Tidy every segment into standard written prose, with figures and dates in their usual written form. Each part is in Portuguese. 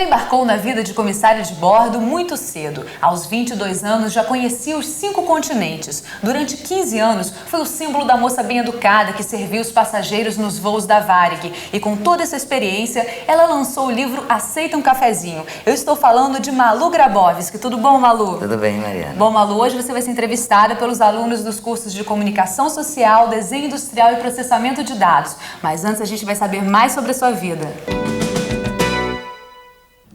embarcou na vida de comissária de bordo muito cedo. Aos 22 anos já conhecia os 5 continentes. Durante 15 anos foi o símbolo da moça bem educada que serviu os passageiros nos voos da Varig. E com toda essa experiência, ela lançou o livro Aceita um Cafezinho. Eu estou falando de Malu Grabowski. Tudo bom, Malu? Tudo bem, Mariana. Bom, Malu, hoje você vai ser entrevistada pelos alunos dos cursos de Comunicação Social, Desenho Industrial e Processamento de Dados. Mas antes a gente vai saber mais sobre a sua vida.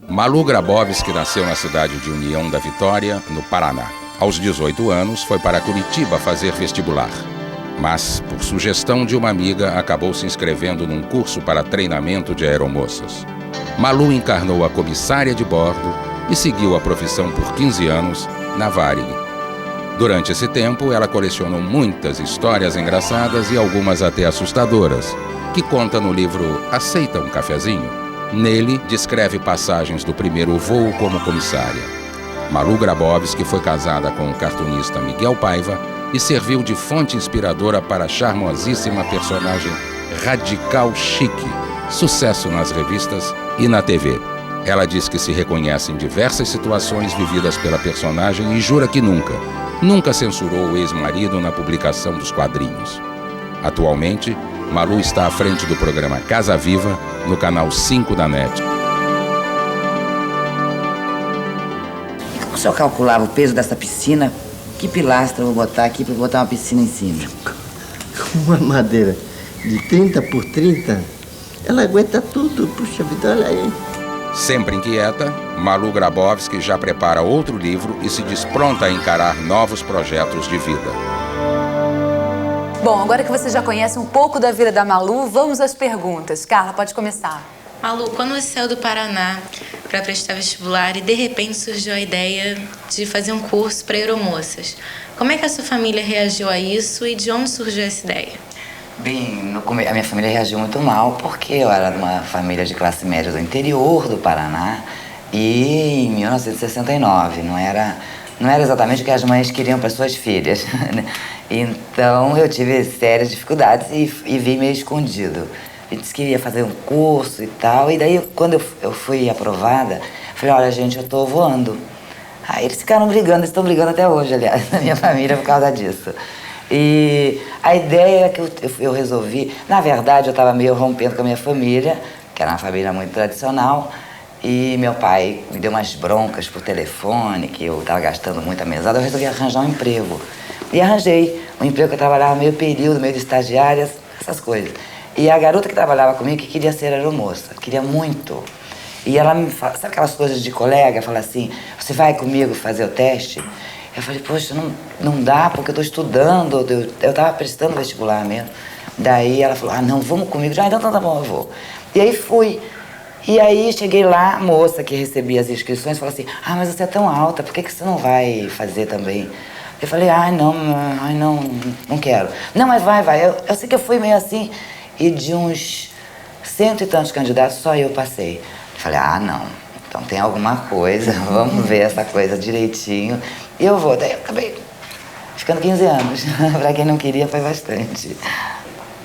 Malu Grabowski nasceu na cidade de União da Vitória, no Paraná. Aos 18 anos, foi para Curitiba fazer vestibular. Mas, por sugestão de uma amiga, acabou se inscrevendo num curso para treinamento de aeromoças. Malu encarnou a comissária de bordo e seguiu a profissão por 15 anos na Varig. Durante esse tempo, ela colecionou muitas histórias engraçadas e algumas até assustadoras, que conta no livro Aceita um Cafezinho? Nele, descreve passagens do primeiro voo como comissária. Malu Grabowski foi casada com o cartunista Miguel Paiva e serviu de fonte inspiradora para a charmosíssima personagem Radical Chique, sucesso nas revistas e na TV. Ela diz que se reconhece em diversas situações vividas pela personagem e jura que nunca censurou o ex-marido na publicação dos quadrinhos. Atualmente, Malu está à frente do programa Casa Viva, no canal 5 da NET. E como o senhor calculava o peso dessa piscina? Que pilastra eu vou botar aqui para botar uma piscina em cima? Uma madeira de 30 por 30, ela aguenta tudo. Puxa vida, olha aí. Sempre inquieta, Malu Grabowski já prepara outro livro e se diz pronta a encarar novos projetos de vida. Bom, agora que você já conhece um pouco da vida da Malu, vamos às perguntas. Carla, pode começar. Malu, quando você saiu do Paraná para prestar vestibular e de repente surgiu a ideia de fazer um curso para aeromoças, como é que a sua família reagiu a isso e de onde surgiu essa ideia? Bem, a minha família reagiu muito mal porque eu era de uma família de classe média do interior do Paraná e em 1969 não era exatamente o que as mães queriam para suas filhas. Então eu tive sérias dificuldades e vim meio escondido. Eu disse que ia fazer um curso e tal, e daí quando eu fui aprovada, falei, olha gente, eu tô voando. Aí eles ficaram brigando, eles estão brigando até hoje, aliás, na minha família por causa disso. E a ideia que eu resolvi, na verdade eu estava meio rompendo com a minha família, que era uma família muito tradicional, e meu pai me deu umas broncas por telefone, que eu estava gastando muita mesada, eu resolvi arranjar um emprego. E arranjei um emprego que eu trabalhava meio período, meio de estagiárias, essas coisas. E a garota que trabalhava comigo, que queria ser aeromoça, queria muito. E ela me fala, sabe aquelas coisas de colega? Fala assim, você vai comigo fazer o teste? Eu falei, poxa, não dá, porque eu estou estudando, eu estava prestando vestibular mesmo. Daí ela falou, não, vamos comigo. Já, então tá bom, eu vou. E aí fui. E aí cheguei lá, a moça que recebia as inscrições falou assim, mas você é tão alta, por que você não vai fazer também? Eu falei, não quero. Não, mas vai. Eu sei que eu fui meio assim, e de uns 100 e tantos candidatos, só eu passei. Eu falei, não, então tem alguma coisa, vamos ver essa coisa direitinho. E eu vou. Daí eu acabei ficando 15 anos. Pra quem não queria, foi bastante.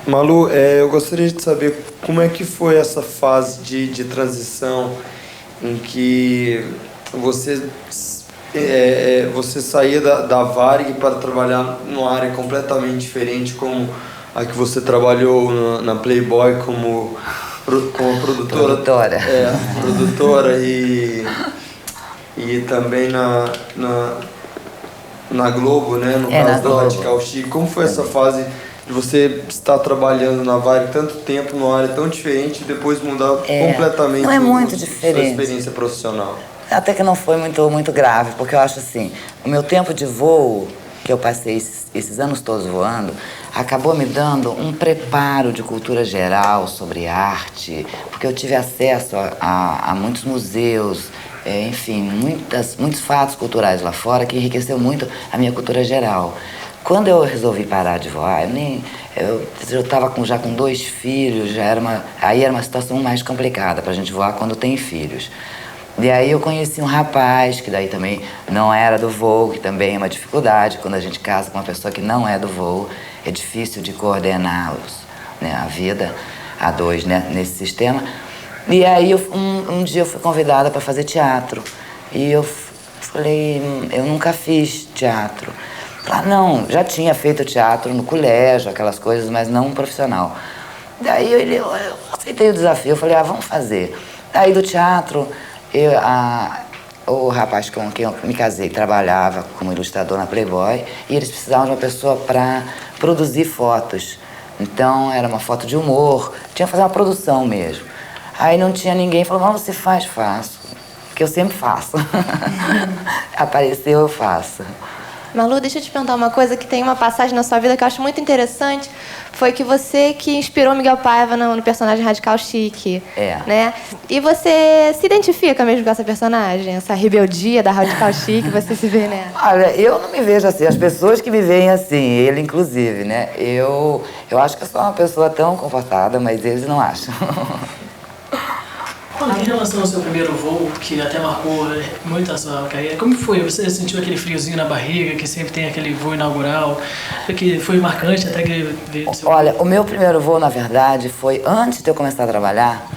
Malu, eu gostaria de saber como é que foi essa fase de transição em que você saía da Varig para trabalhar numa área completamente diferente, como a que você trabalhou na Playboy como produtora. Produtora e também na Globo, né? No caso da Radical Chique. Como foi essa fase de você estar trabalhando na Varig tanto tempo numa área tão diferente e depois mudar completamente não é muito diferente. Sua experiência profissional? Até que não foi muito grave, porque eu acho assim, o meu tempo de voo, que eu passei esses anos todos voando, acabou me dando um preparo de cultura geral sobre arte, porque eu tive acesso a muitos museus, enfim, muitos fatos culturais lá fora que enriqueceu muito a minha cultura geral. Quando eu resolvi parar de voar, eu estava já com 2 filhos, aí era uma situação mais complicada para a gente voar quando tem filhos. E aí eu conheci um rapaz, que daí também não era do voo, que também é uma dificuldade. Quando a gente casa com uma pessoa que não é do voo, é difícil de coordená-los, né, a vida a 2, né, nesse sistema. E aí, um dia eu fui convidada para fazer teatro. E eu falei, eu nunca fiz teatro. Não, já tinha feito teatro no colégio, aquelas coisas, mas não profissional. Daí eu aceitei o desafio, eu falei, vamos fazer. Daí do teatro, o rapaz com quem eu me casei trabalhava como ilustrador na Playboy e eles precisavam de uma pessoa para produzir fotos. Então era uma foto de humor, tinha que fazer uma produção mesmo. Aí não tinha ninguém, falou, mas você faz? Faço. Que eu sempre faço. Apareceu, eu faço. Malu, deixa eu te perguntar uma coisa, que tem uma passagem na sua vida que eu acho muito interessante. Foi que você que inspirou Miguel Paiva no personagem Radical Chic. Né? E você se identifica mesmo com essa personagem? Essa rebeldia da Radical Chic, você se vê nela? Olha, eu não me vejo assim. As pessoas que me veem assim, ele inclusive, né? Eu acho que eu sou uma pessoa tão comportada, mas eles não acham. Em relação ao seu primeiro voo, que até marcou muito a sua carreira, como foi? Você sentiu aquele friozinho na barriga, que sempre tem aquele voo inaugural, que foi marcante até que veio do seu... Olha, o meu primeiro voo, na verdade, foi antes de eu começar a trabalhar,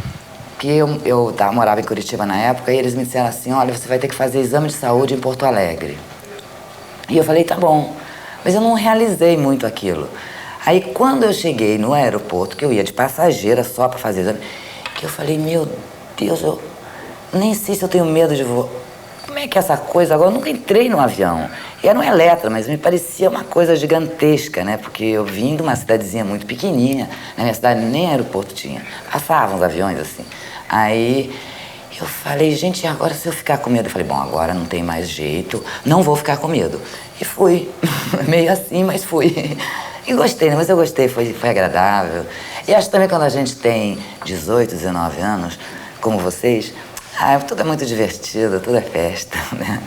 que eu morava em Curitiba na época, e eles me disseram assim, olha, você vai ter que fazer exame de saúde em Porto Alegre. E eu falei, tá bom, mas eu não realizei muito aquilo. Aí, quando eu cheguei no aeroporto, que eu ia de passageira só para fazer exame, que eu falei, meu Deus, eu nem sei se eu tenho medo de voar. Como é que é essa coisa? Agora, eu nunca entrei num avião. E era um Eletra, mas me parecia uma coisa gigantesca, né? Porque eu vim de uma cidadezinha muito pequenininha. Na minha cidade nem aeroporto tinha. Passavam os aviões, assim. Aí eu falei, gente, agora se eu ficar com medo? Eu falei, bom, agora não tem mais jeito. Não vou ficar com medo. E fui. Meio assim, mas fui. E gostei, né? Mas eu gostei, foi agradável. E acho também quando a gente tem 18, 19 anos... como vocês, tudo é muito divertido, tudo é festa, né?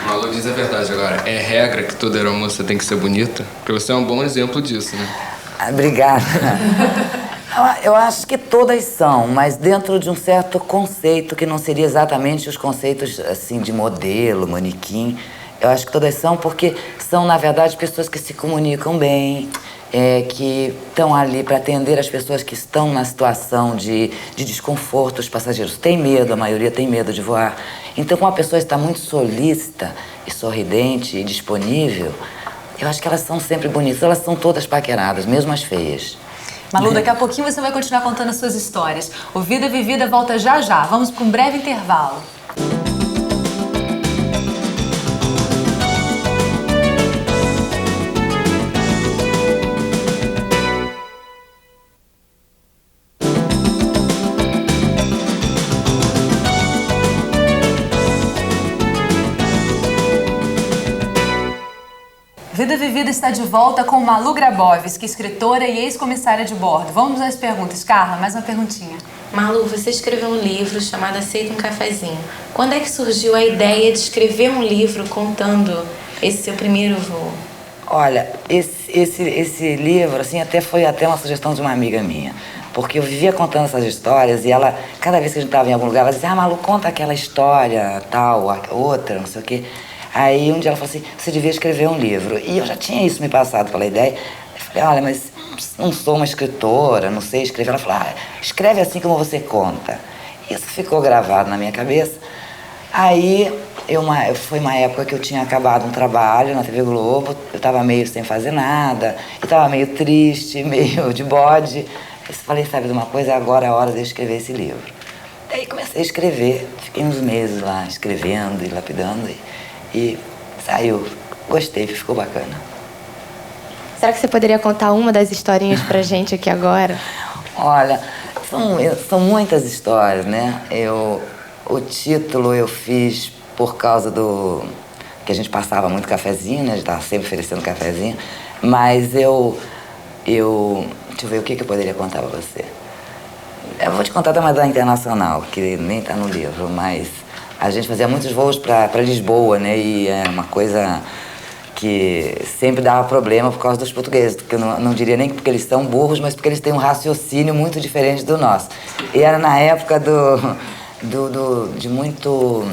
Malu, diz a verdade agora, é regra que toda aeromoça tem que ser bonita? Porque você é um bom exemplo disso, né? Obrigada. Eu acho que todas são, mas dentro de um certo conceito, que não seria exatamente os conceitos, assim, de modelo, manequim. Eu acho que todas são porque são, na verdade, pessoas que se comunicam bem, que estão ali para atender as pessoas que estão na situação de desconforto. Os passageiros têm medo, a maioria tem medo de voar. Então, como a pessoa está muito solícita e sorridente e disponível, eu acho que elas são sempre bonitas. Elas são todas paqueradas, mesmo as feias. Malu, daqui a pouquinho você vai continuar contando as suas histórias. O Vida Vivida volta já já. Vamos para um breve intervalo. Vida Vivida está de volta com Malu Grabowski, escritora e ex-comissária de bordo. Vamos às perguntas. Carla, mais uma perguntinha. Malu, você escreveu um livro chamado Aceita um Cafezinho. Quando é que surgiu a ideia de escrever um livro contando esse seu primeiro voo? Olha, esse livro, assim, foi até uma sugestão de uma amiga minha. Porque eu vivia contando essas histórias e ela, cada vez que a gente estava em algum lugar, ela dizia, Malu, conta aquela história, tal, outra, não sei o quê. Aí um dia ela falou assim, você devia escrever um livro. E eu já tinha isso me passado pela ideia. Eu falei, olha, mas não sou uma escritora, não sei escrever. Ela falou, escreve assim como você conta. Isso ficou gravado na minha cabeça. Aí, foi uma época que eu tinha acabado um trabalho na TV Globo, eu estava meio sem fazer nada, e estava meio triste, meio de bode. Eu falei, sabe de uma coisa, agora é a hora de eu escrever esse livro. Daí comecei a escrever, fiquei uns meses lá escrevendo e lapidando. E saiu. Gostei, ficou bacana. Será que você poderia contar uma das historinhas pra gente aqui agora? Olha, são muitas histórias, né? O título eu fiz por causa que a gente passava muito cafezinho, né? A gente estava sempre oferecendo cafezinho. Mas deixa eu ver o que eu poderia contar pra você. Eu vou te contar também da Internacional, que nem tá no livro, mas... A gente fazia muitos voos para Lisboa, né? E é uma coisa que sempre dava problema por causa dos portugueses. Porque eu não diria nem porque eles são burros, mas porque eles têm um raciocínio muito diferente do nosso. E era na época de muito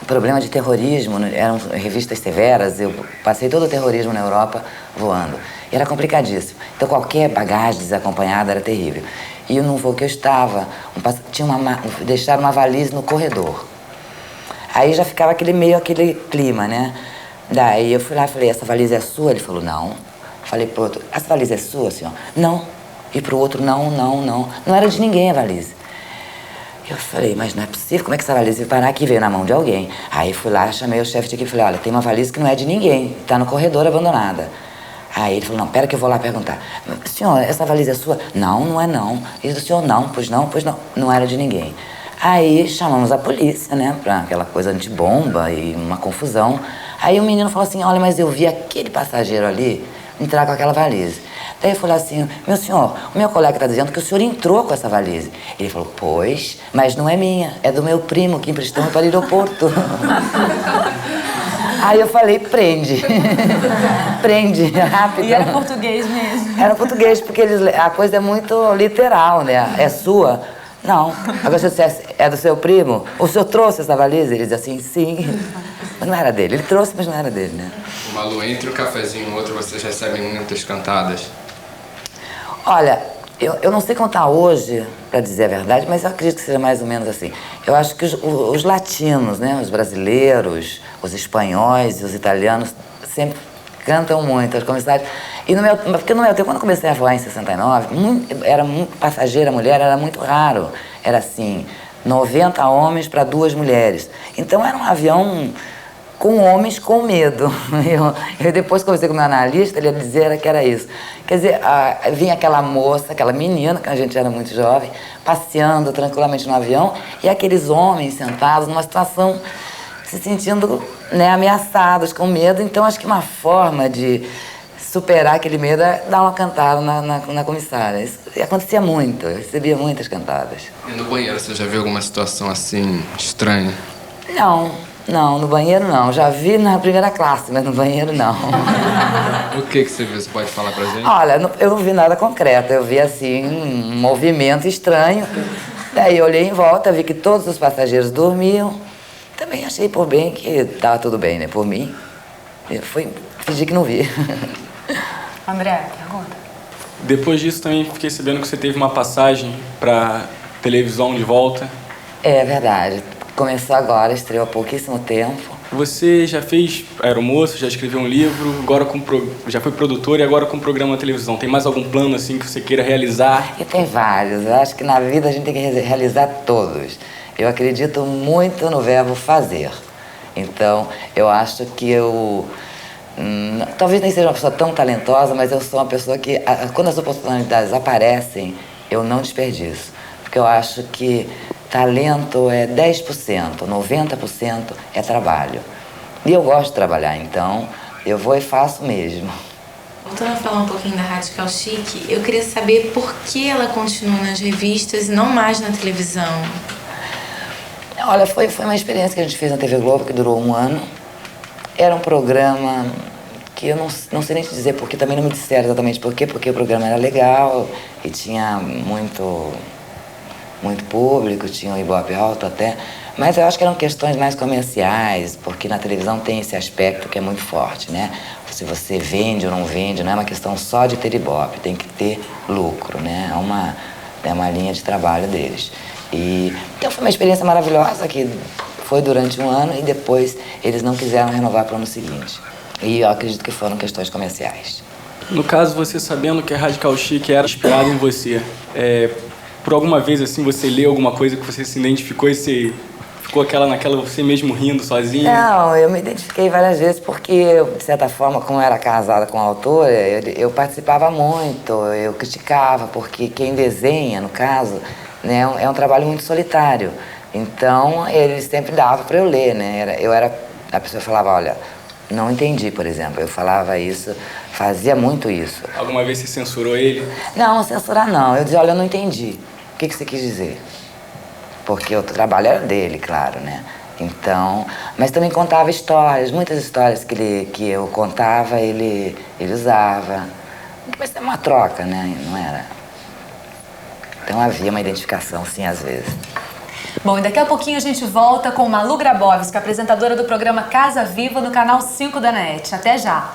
problema de terrorismo, né? Eram revistas severas, eu passei todo o terrorismo na Europa voando. E era complicadíssimo. Então qualquer bagagem desacompanhada era terrível. E no voo que eu estava, deixaram uma valise no corredor. Aí já ficava aquele clima, né? Daí eu fui lá e falei, essa valise é sua? Ele falou, não. Falei pro outro, essa valise é sua, senhor? Não. E pro outro, não. Não era de ninguém a valise. Eu falei, mas não é possível, como é que essa valise veio parar aqui? Veio na mão de alguém. Aí fui lá, chamei o chefe de equipe e falei, olha, tem uma valise que não é de ninguém, tá no corredor abandonada. Aí ele falou, não, pera que eu vou lá perguntar. Senhor, essa valise é sua? Não, não é não. E do senhor, não, pois não. Não era de ninguém. Aí chamamos a polícia, né, pra aquela coisa antibomba e uma confusão. Aí o menino falou assim, olha, mas eu vi aquele passageiro ali entrar com aquela valise. Daí eu falei assim, meu senhor, o meu colega está dizendo que o senhor entrou com essa valise. Ele falou, pois, mas não é minha, é do meu primo que emprestou para o aeroporto. Aí eu falei, prende. Prende, rápido. E era português mesmo. Era português, porque a coisa é muito literal, né? É sua? Não. Agora se você é do seu primo, o senhor trouxe essa valise? Ele diz assim, sim. Mas não era dele. Ele trouxe, mas não era dele, né? Malu, entre um cafezinho e outro, vocês recebem muitas cantadas? Olha, eu não sei contar hoje, para dizer a verdade, mas eu acredito que seja mais ou menos assim. Eu acho que os latinos, né, os brasileiros, os espanhóis e os italianos sempre cantam muito, as comissárias. Porque no meu tempo, quando eu comecei a voar em 69, era muito passageira, mulher, era muito raro. Era assim, 90 homens para 2 mulheres. Então era um avião com homens com medo. Eu depois conversei com o meu analista, ele dizia que era isso. Quer dizer, vinha aquela moça, aquela menina, que a gente era muito jovem, passeando tranquilamente no avião, e aqueles homens sentados numa situação, se sentindo, né, ameaçados, com medo. Então acho que uma forma de superar aquele medo é dar uma cantada na comissária. Isso acontecia muito, eu recebia muitas cantadas. E no banheiro, você já viu alguma situação assim, estranha? Não, no banheiro não. Já vi na primeira classe, mas no banheiro não. O que você viu? Você pode falar pra gente? Olha, eu não vi nada concreto. Eu vi, assim, um movimento estranho. Daí eu olhei em volta, vi que todos os passageiros dormiam. Também achei por bem que tava tudo bem, né? Por mim, eu fingi que não vi. André, pergunta. Depois disso também fiquei sabendo que você teve uma passagem pra televisão de volta. É verdade. Começou agora, estreou há pouquíssimo tempo. Você já fez aeromoça, já escreveu um livro, agora já foi produtora e agora com programa na televisão. Tem mais algum plano assim que você queira realizar? E tem vários. Eu acho que na vida a gente tem que realizar todos. Eu acredito muito no verbo fazer. Então, eu acho que talvez nem seja uma pessoa tão talentosa, mas eu sou uma pessoa que, quando as oportunidades aparecem, eu não desperdiço. Porque eu acho que talento é 10%, 90% é trabalho. E eu gosto de trabalhar, então eu vou e faço mesmo. Voltando a falar um pouquinho da Radical Chic, eu queria saber por que ela continua nas revistas e não mais na televisão. Olha, foi uma experiência que a gente fez na TV Globo, que durou 1 ano. Era um programa que eu não sei nem te dizer porque, também não me disseram exatamente por quê, porque o programa era legal e tinha muito público, tinha um ibope alto até, mas eu acho que eram questões mais comerciais, porque na televisão tem esse aspecto que é muito forte, né? Se você vende ou não vende, não é uma questão só de ter ibope, tem que ter lucro, né? É uma linha de trabalho deles. Então foi uma experiência maravilhosa que foi durante 1 ano e depois eles não quiseram renovar para o ano seguinte. E eu acredito que foram questões comerciais. No caso, você sabendo que a Radical Chic era inspirada em você, por alguma vez assim você leu alguma coisa que você se identificou e você ficou naquela você mesmo rindo sozinha? Não, eu me identifiquei várias vezes porque eu, de certa forma, como eu era casada com a autora, eu participava muito, eu criticava, porque quem desenha, no caso, né, é um trabalho muito solitário. Então, eles sempre davam para eu ler, né? A pessoa falava, olha, não entendi, por exemplo. Eu falava isso, fazia muito isso. Alguma vez você censurou ele? Não, censurar não. Eu dizia, olha, eu não entendi. O que você quis dizer? Porque o trabalho era dele, claro, né? Então, mas também contava histórias, muitas histórias que eu contava, ele usava. Mas é uma troca, né? Não era? Então havia uma identificação, sim, às vezes. Bom, e daqui a pouquinho a gente volta com Malu Grabowski, apresentadora do programa Casa Viva no canal 5 da NET. Até já!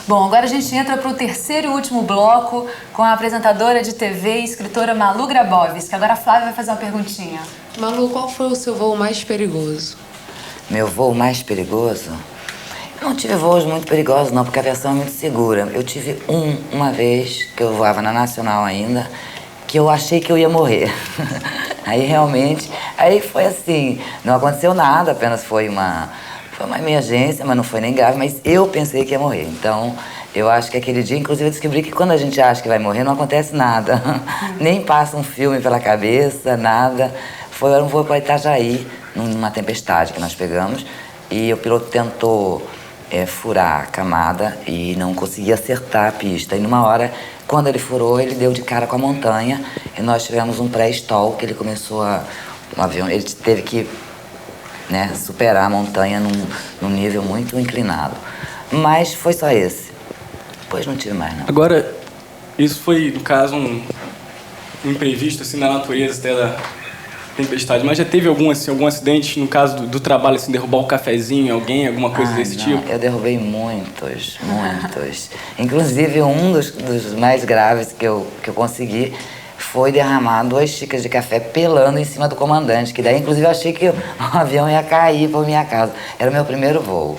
Bom, agora a gente entra para o terceiro e último bloco com a apresentadora de TV e escritora Malu Grabowski. Agora a Flávia vai fazer uma perguntinha. Malu, qual foi o seu voo mais perigoso? Meu voo mais perigoso? Eu não tive voos muito perigosos, não, porque a aviação é muito segura. Eu tive uma vez, que eu voava na Nacional ainda, que eu achei que eu ia morrer. Aí foi assim, não aconteceu nada, apenas foi uma emergência, mas não foi nem grave, mas eu pensei que ia morrer. Então, eu acho que aquele dia, inclusive, eu descobri que quando a gente acha que vai morrer, não acontece nada. Nem passa um filme pela cabeça, nada. Foi um voo para Itajaí, numa tempestade que nós pegamos, e o piloto tentou furar a camada e não conseguia acertar a pista. E numa hora, quando ele furou, ele deu de cara com a montanha, e nós tivemos um pré-stall, que ele começou um avião, ele teve que superar a montanha num nível muito inclinado. Mas foi só esse. Depois não tive mais, não. Agora, isso foi, no caso, um imprevisto, assim, na natureza até da tempestade. Mas já teve algum acidente, no caso do trabalho, assim, derrubar um cafezinho, alguma coisa desse tipo? Eu derrubei muitos. Inclusive, um dos mais graves que eu consegui foi derramar 2 xícaras de café pelando em cima do comandante, que daí, inclusive, eu achei que o avião ia cair para minha casa. Era o meu primeiro voo.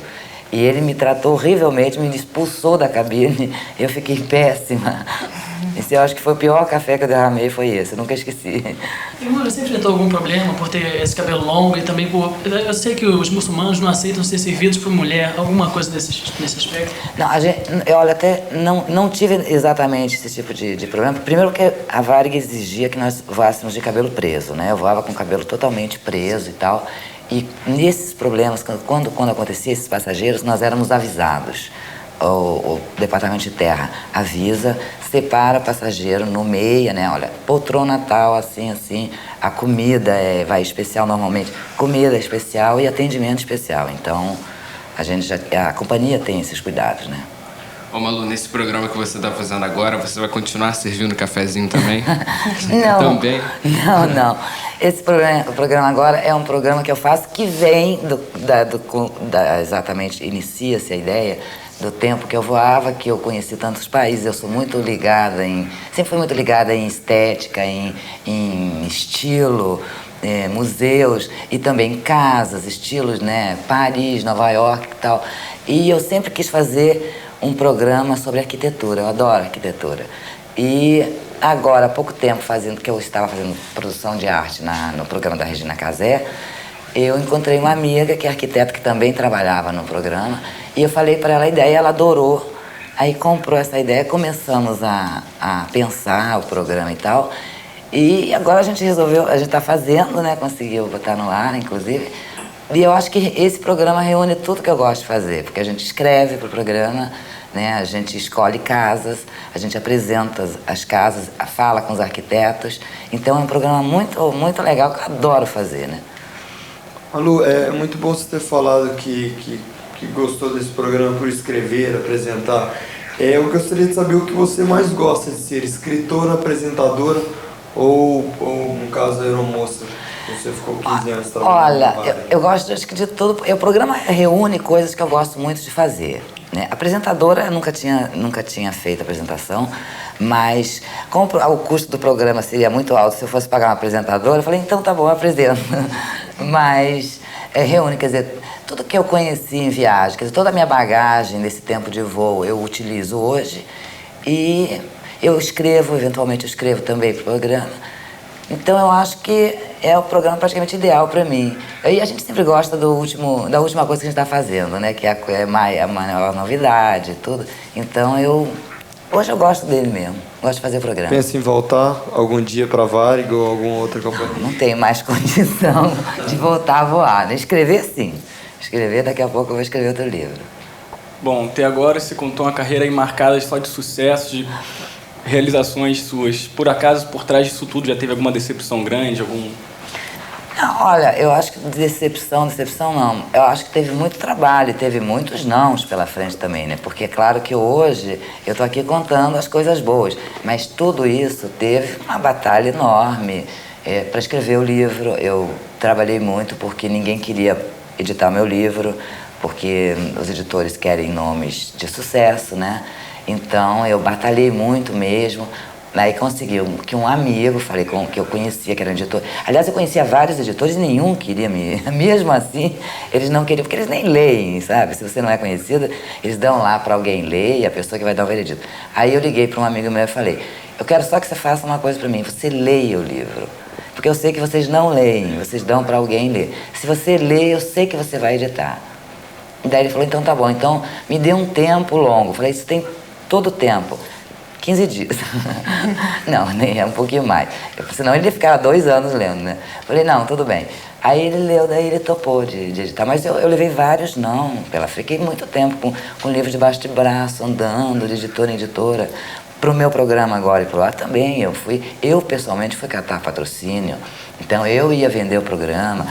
E ele me tratou horrivelmente, me expulsou da cabine. Eu fiquei péssima. Esse eu acho que foi o pior café que eu derramei, foi esse. Eu nunca esqueci. Irmã, você enfrentou algum problema por ter esse cabelo longo e também por... Eu sei que os muçulmanos não aceitam ser servidos por mulher. Alguma coisa nesse aspecto? Não, eu até não tive exatamente esse tipo de problema. Primeiro porque a Varig exigia que nós voássemos de cabelo preso, né? Eu voava com o cabelo totalmente preso e tal. E nesses problemas, quando acontecia esses passageiros, nós éramos avisados. O Departamento de Terra avisa, separa passageiro no meia, né? Olha, poltrona tal, assim, a comida vai especial normalmente, comida especial e atendimento especial. Então, a companhia tem esses cuidados, né? Ô Malu, nesse programa que você está fazendo agora, você vai continuar servindo cafezinho também? Não. Também? Não. Esse programa agora é um programa que eu faço que vem exatamente, inicia-se a ideia do tempo que eu voava, que eu conheci tantos países. Eu sou muito ligada sempre fui muito ligada em estética, em estilo, museus e também casas, estilos, né? Paris, Nova York e tal. E eu sempre quis fazer um programa sobre arquitetura. Eu adoro arquitetura. E agora, há pouco tempo, que eu estava fazendo produção de arte no programa da Regina Casé, eu encontrei uma amiga que é arquiteta, que também trabalhava no programa, e eu falei para ela a ideia, ela adorou. Aí comprou essa ideia, começamos a pensar o programa e tal, e agora a gente está fazendo, né? Conseguiu botar no ar, inclusive. E eu acho que esse programa reúne tudo que eu gosto de fazer, porque a gente escreve para o programa, né? A gente escolhe casas, a gente apresenta as casas, fala com os arquitetos. Então é um programa muito, muito legal que eu adoro fazer, né? Malu, é muito bom você ter falado que gostou desse programa por escrever, apresentar. Eu gostaria de saber o que você mais gosta de ser, escritora, apresentadora ou no caso, aeromoça. Você ficou 15 anos trabalhando. Olha, eu gosto acho que de tudo. O programa reúne coisas que eu gosto muito de fazer, né? Apresentadora, eu nunca tinha feito apresentação, mas como o custo do programa seria muito alto se eu fosse pagar uma apresentadora, eu falei, então tá bom, eu apresento. Mas reúne, quer dizer, tudo que eu conheci em viagem, quer dizer, toda a minha bagagem nesse tempo de voo eu utilizo hoje. E eu eventualmente eu escrevo também para o programa. Então eu acho que é o programa praticamente ideal para mim. E a gente sempre gosta da última coisa que a gente está fazendo, né? Que é a maior novidade e tudo. Então hoje eu gosto dele mesmo. Gosto de fazer o programa. Pensa em voltar algum dia para a Varig ou alguma outra companhia? Não tenho mais condição de voltar a voar, né? Escrever sim. Escrever, daqui a pouco eu vou escrever outro livro. Bom, até agora você contou uma carreira aí marcada só de sucesso, de realizações suas. Por acaso, por trás disso tudo, já teve alguma decepção grande, Não, olha, eu acho que decepção não. Eu acho que teve muito trabalho, teve muitos nãos pela frente também, né? Porque é claro que hoje eu tô aqui contando as coisas boas, mas tudo isso teve uma batalha enorme. Para escrever o livro, eu trabalhei muito porque ninguém queria editar meu livro. porque os editores querem nomes de sucesso, né? Então eu batalhei muito mesmo. Aí consegui que um amigo, falei que eu conhecia, que era um editor. Aliás, eu conhecia vários editores e nenhum queria me... Mesmo assim, eles não queriam, porque eles nem leem, sabe? Se você não é conhecida, eles dão lá para alguém ler e a pessoa que vai dar o veredito. Aí eu liguei para um amigo meu e falei, eu quero só que você faça uma coisa para mim, você leia o livro. Porque eu sei que vocês não leem, vocês dão para alguém ler. Se você lê, eu sei que você vai editar. E daí ele falou, então tá bom, então me dê um tempo longo. Eu falei, isso tem todo o tempo. 15 dias. Não, nem é um pouquinho mais. Senão ele ia ficar 2 anos lendo, né? Falei, não, tudo bem. Aí ele leu, daí ele topou de editar. Mas eu levei vários não. Fiquei muito tempo com livro debaixo de braço, andando de editora em editora. Pro meu programa agora e pro ar também. Eu pessoalmente fui catar patrocínio. Então eu ia vender o programa.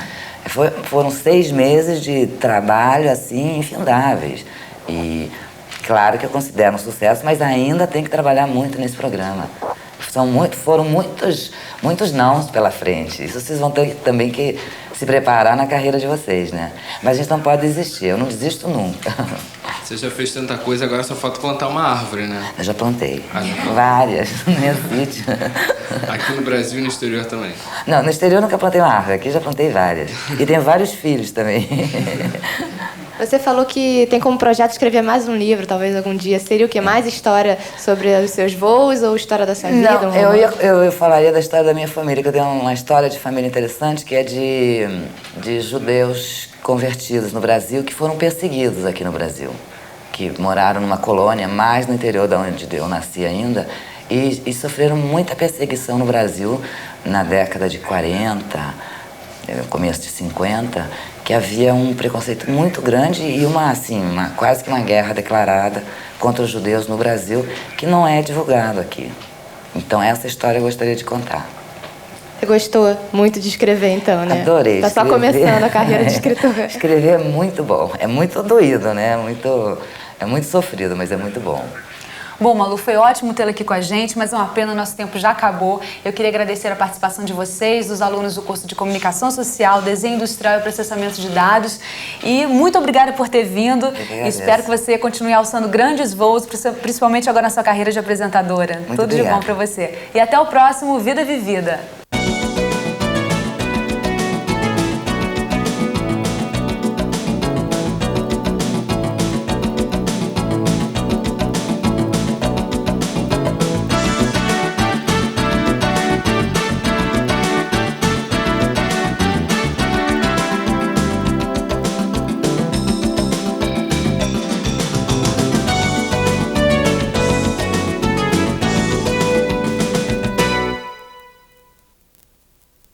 Foram 6 meses de trabalho, assim, infindáveis. E claro que eu considero um sucesso, mas ainda tem que trabalhar muito nesse programa. Foram muitos nãos pela frente. Isso vocês vão ter também que se preparar na carreira de vocês, né? Mas a gente não pode desistir, eu não desisto nunca. Você já fez tanta coisa, agora só falta plantar uma árvore, né? Eu já plantei. Várias, no meu sítio. Aqui no Brasil e no exterior também? Não, no exterior eu nunca plantei uma árvore, aqui já plantei várias. E tenho vários filhos também. Você falou que tem como projeto escrever mais um livro, talvez algum dia. Seria o que? Mais história sobre os seus voos ou história da sua vida? Não, eu falaria da história da minha família, que eu tenho uma história de família interessante, que é de judeus convertidos no Brasil, que foram perseguidos aqui no Brasil. Que moraram numa colônia mais no interior de onde eu nasci ainda, e sofreram muita perseguição no Brasil na década de 40, começo de 50, que havia um preconceito muito grande e quase que uma guerra declarada contra os judeus no Brasil, que não é divulgado aqui. Então essa história eu gostaria de contar. Você gostou muito de escrever, então, né? Adorei. Tá só começando a carreira de escritora. Escrever é muito bom. É muito doído, né? É muito sofrido, mas é muito bom. Bom, Malu, foi ótimo tê-la aqui com a gente, mas é uma pena, nosso tempo já acabou. Eu queria agradecer a participação de vocês, dos alunos do curso de Comunicação Social, Desenho Industrial e Processamento de Dados. E muito obrigada por ter vindo. Espero que você continue alçando grandes voos, principalmente agora na sua carreira de apresentadora. Tudo de bom para você. E até o próximo Vida Vivida.